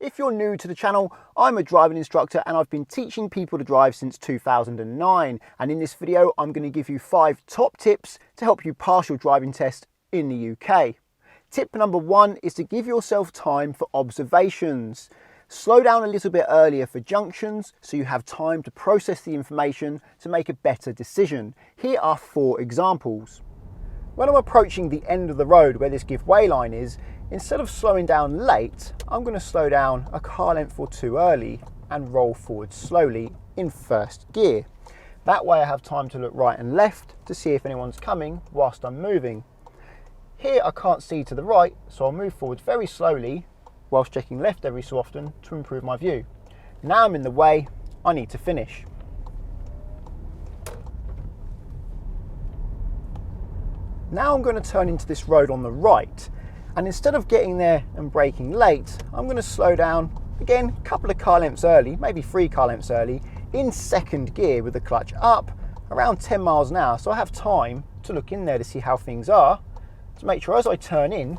If you're new to the channel, I'm a driving instructor and I've been teaching people to drive since 2009. And in this video, I'm going to give you 5 top tips to help you pass your driving test in the UK. Tip number 1 is to give yourself time for observations. Slow down a little bit earlier for junctions so you have time to process the information to make a better decision. Here are 4 examples. When I'm approaching the end of the road where this give way line is, instead of slowing down late, I'm going to slow down a car length or 2 early and roll forward slowly in first gear. That way I have time to look right and left to see if anyone's coming whilst I'm moving. Here I can't see to the right, so I'll move forward very slowly whilst checking left every so often to improve my view. Now I'm in the way, I need to finish. Now I'm going to turn into this road on the right, and instead of getting there and braking late, I'm going to slow down, again, a couple of car lengths early, maybe 3 car lengths early, in second gear with the clutch up, around 10 miles an hour, so I have time to look in there to see how things are, to make sure as I turn in,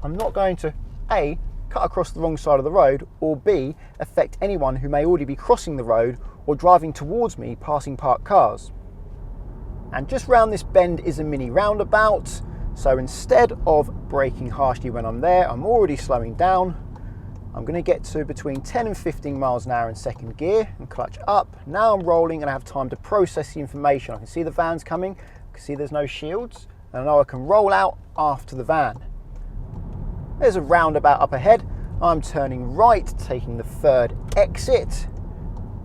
I'm not going to A, cut across the wrong side of the road, or B, affect anyone who may already be crossing the road or driving towards me passing parked cars. And just round this bend is a mini roundabout, so instead of braking harshly when I'm there, I'm already slowing down. I'm going to get to between 10 and 15 miles an hour in second gear and clutch up. Now I'm rolling and I have time to process the information. I can see the van's coming, I can see there's no shields, and I know I can roll out after the van. There's a roundabout up ahead. I'm turning right, taking the 3rd exit.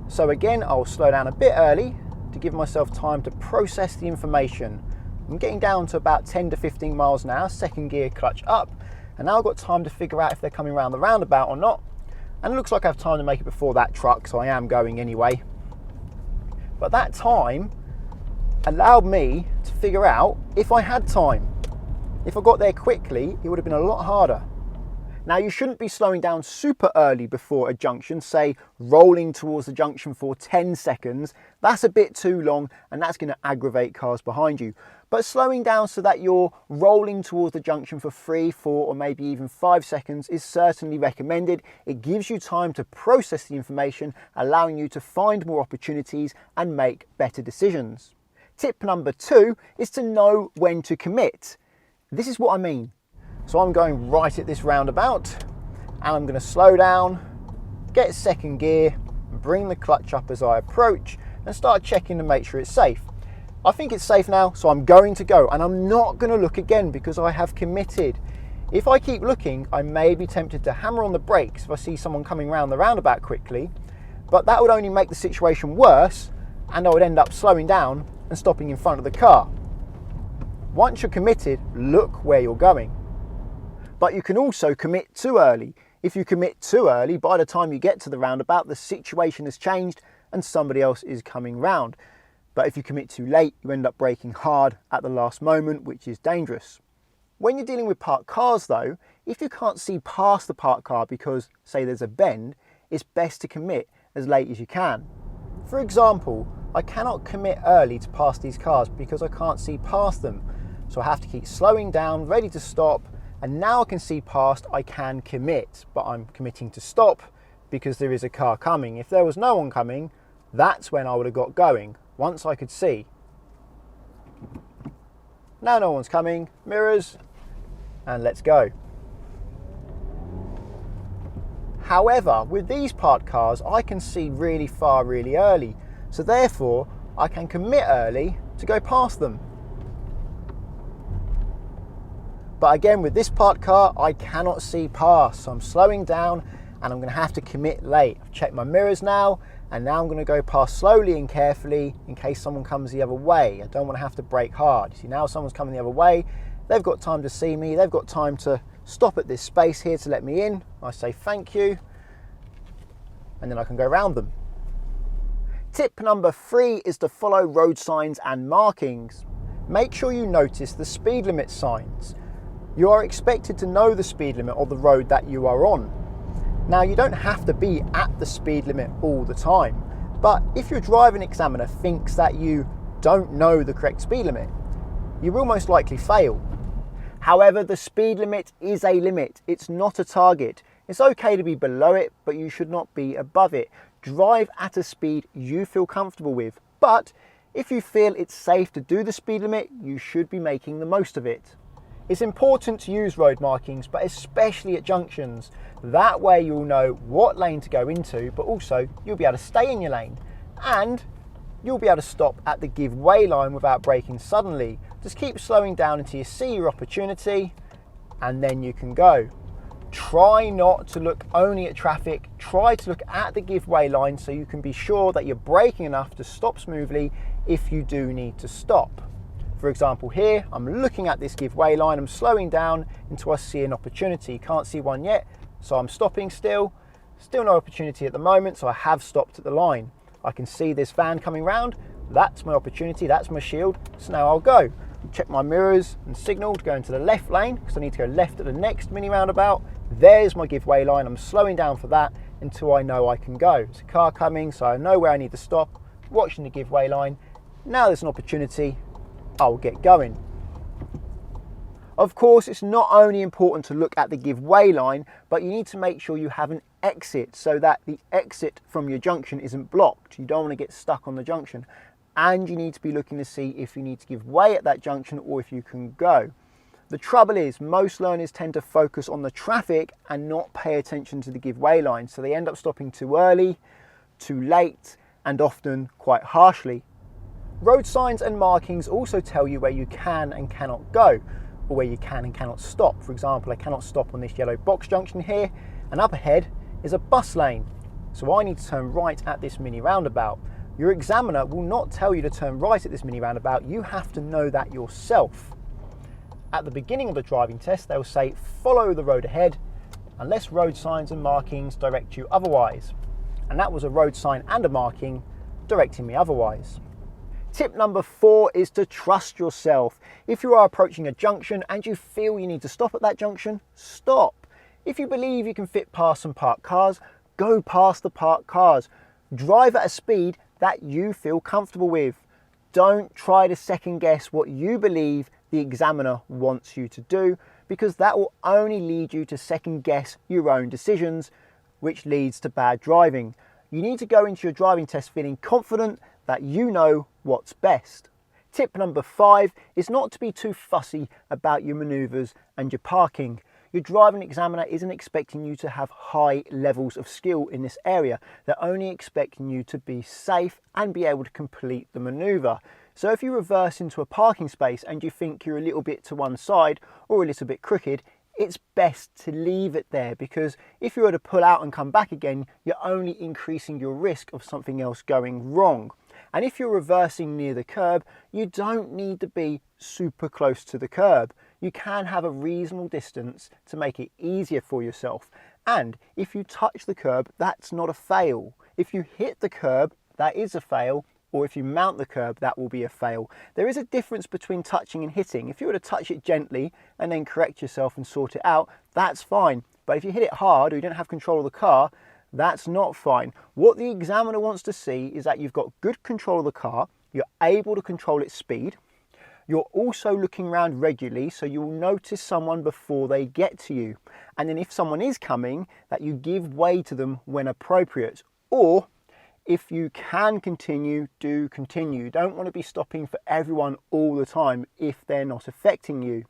So again, I'll slow down a bit early to give myself time to process the information. I'm getting down to about 10 to 15 miles an hour, second gear, clutch up, and now I've got time to figure out if they're coming around the roundabout or not. And it looks like I have time to make it before that truck, so I am going anyway. But that time allowed me to figure out if I had time. If I got there quickly, it would have been a lot harder. Now, you shouldn't be slowing down super early before a junction, say rolling towards the junction for 10 seconds. That's a bit too long and that's going to aggravate cars behind you. But slowing down so that you're rolling towards the junction for 3, 4 or maybe even 5 seconds is certainly recommended. It gives you time to process the information, allowing you to find more opportunities and make better decisions. Tip number 2 is to know when to commit. This is what I mean. So I'm going right at this roundabout and I'm going to slow down, get second gear, bring the clutch up as I approach and start checking to make sure it's safe. I think it's safe now, so I'm going to go, and I'm not going to look again because I have committed. If I keep looking, I may be tempted to hammer on the brakes if I see someone coming around the roundabout quickly, but that would only make the situation worse and I would end up slowing down and stopping in front of the car. Once you're committed, look where you're going. But you can also commit too early. If you commit too early, by the time you get to the roundabout, the situation has changed and somebody else is coming round. But if you commit too late, you end up braking hard at the last moment, which is dangerous. When you're dealing with parked cars though, if you can't see past the parked car because, say, there's a bend, it's best to commit as late as you can. For example, I cannot commit early to pass these cars because I can't see past them. So I have to keep slowing down, ready to stop, and now I can see past, I can commit, but I'm committing to stop because there is a car coming. If there was no one coming, that's when I would have got going, once I could see. Now no one's coming, mirrors, and let's go. However, with these parked cars, I can see really far, really early. So therefore, I can commit early to go past them. But again, with this parked car, I cannot see past, so I'm slowing down and I'm going to have to commit late. I've checked my mirrors now, and now I'm going to go past slowly and carefully in case someone comes the other way. I don't want to have to brake hard. You see, now someone's coming the other way, they've got time to see me, they've got time to stop at this space here to let me in. I say thank you, and then I can go around them. Tip number 3 is to follow road signs and markings. Make sure you notice the speed limit signs. You are expected to know the speed limit of the road that you are on. Now, you don't have to be at the speed limit all the time, but if your driving examiner thinks that you don't know the correct speed limit, you will most likely fail. However, the speed limit is a limit, it's not a target. It's okay to be below it, but you should not be above it. Drive at a speed you feel comfortable with, but if you feel it's safe to do the speed limit, you should be making the most of it. It's important to use road markings, but especially at junctions. That way you'll know what lane to go into, but also you'll be able to stay in your lane. And you'll be able to stop at the give way line without braking suddenly. Just keep slowing down until you see your opportunity, and then you can go. Try not to look only at traffic, try to look at the give way line so you can be sure that you're braking enough to stop smoothly if you do need to stop. For example, here, I'm looking at this give way line, I'm slowing down until I see an opportunity. Can't see one yet, so I'm stopping still. Still no opportunity at the moment, so I have stopped at the line. I can see this van coming round, that's my opportunity, that's my shield, so now I'll go. Check my mirrors and signal to go into the left lane, because I need to go left at the next mini roundabout. There's my give way line, I'm slowing down for that until I know I can go. There's a car coming, so I know where I need to stop, watching the give way line. Now there's an opportunity, I'll get going. Of course, it's not only important to look at the give way line, but you need to make sure you have an exit so that the exit from your junction isn't blocked. You don't want to get stuck on the junction. And you need to be looking to see if you need to give way at that junction or if you can go. The trouble is, most learners tend to focus on the traffic and not pay attention to the give way line. So they end up stopping too early, too late, and often quite harshly. Road signs and markings also tell you where you can and cannot go, or where you can and cannot stop. For example, I cannot stop on this yellow box junction here, and up ahead is a bus lane. So I need to turn right at this mini roundabout. Your examiner will not tell you to turn right at this mini roundabout, you have to know that yourself. At the beginning of the driving test, they'll say, follow the road ahead, unless road signs and markings direct you otherwise. And that was a road sign and a marking directing me otherwise. Tip number 4 is to trust yourself. If you are approaching a junction and you feel you need to stop at that junction, stop. If you believe you can fit past some parked cars, go past the parked cars. Drive at a speed that you feel comfortable with. Don't try to second guess what you believe the examiner wants you to do, because that will only lead you to second guess your own decisions, which leads to bad driving. You need to go into your driving test feeling confident that you know what's best. Tip number 5 is not to be too fussy about your manoeuvres and your parking. Your driving examiner isn't expecting you to have high levels of skill in this area. They're only expecting you to be safe and be able to complete the manoeuvre. So if you reverse into a parking space and you think you're a little bit to one side or a little bit crooked, it's best to leave it there, because if you were to pull out and come back again, you're only increasing your risk of something else going wrong. And if you're reversing near the curb, you don't need to be super close to the curb. You can have a reasonable distance to make it easier for yourself. And if you touch the curb, that's not a fail. If you hit the curb, that is a fail. Or if you mount the curb, that will be a fail. There is a difference between touching and hitting. If you were to touch it gently and then correct yourself and sort it out, that's fine. But if you hit it hard or you don't have control of the car, that's not fine. What the examiner wants to see is that you've got good control of the car, you're able to control its speed, you're also looking around regularly so you will notice someone before they get to you. And then if someone is coming, that you give way to them when appropriate. Or if you can continue, do continue. You don't want to be stopping for everyone all the time if they're not affecting you.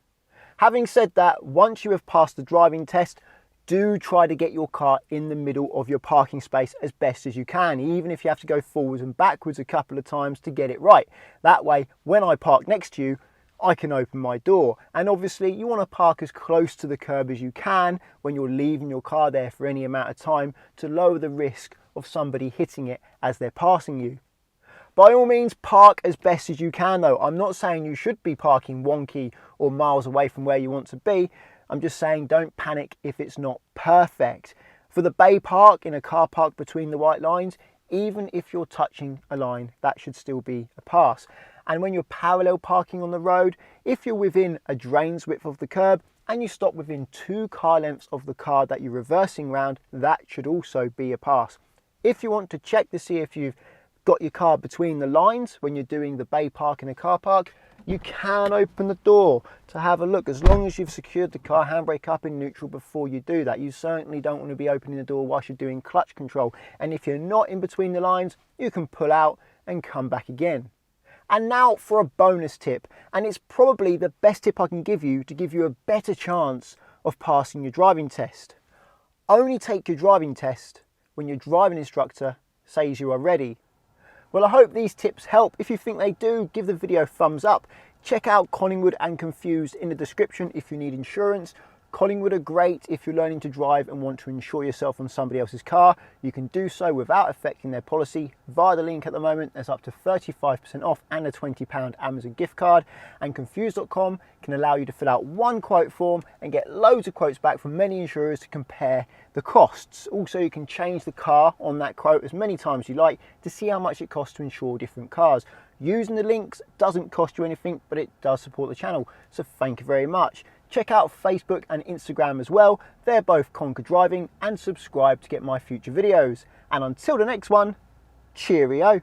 Having said that, once you have passed the driving test, do try to get your car in the middle of your parking space as best as you can, even if you have to go forwards and backwards a couple of times to get it right. That way, when I park next to you, I can open my door. And obviously you want to park as close to the curb as you can when you're leaving your car there for any amount of time to lower the risk of somebody hitting it as they're passing you. By all means, park as best as you can though. I'm not saying you should be parking wonky or miles away from where you want to be. I'm just saying don't panic if it's not perfect. For the bay park in a car park between the white lines, even if you're touching a line, that should still be a pass. And when you're parallel parking on the road, if you're within a drain's width of the curb and you stop within 2 car lengths of the car that you're reversing round, that should also be a pass. If you want to check to see if you've got your car between the lines when you're doing the bay park in a car park, You can open the door to have a look, as long as you've secured the car handbrake up in neutral before you do that. You certainly don't want to be opening the door whilst you're doing clutch control. And if you're not in between the lines, you can pull out and come back again. And now for a bonus tip, and it's probably the best tip I can give you to give you a better chance of passing your driving test. Only take your driving test when your driving instructor says you are ready. Well, I hope these tips help. If you think they do, give the video a thumbs up. Check out Collingwood and Confused in the description if you need insurance. Collingwood are great if you're learning to drive and want to insure yourself on somebody else's car. You can do so without affecting their policy via the link at the moment. There's up to 35% off and a £20 Amazon gift card. And Confused.com can allow you to fill out one quote form and get loads of quotes back from many insurers to compare the costs. Also, you can change the car on that quote as many times as you like to see how much it costs to insure different cars. Using the links doesn't cost you anything, but it does support the channel, so thank you very much. Check out Facebook and Instagram as well. They're both Conquer Driving, and subscribe to get my future videos. And until the next one, cheerio.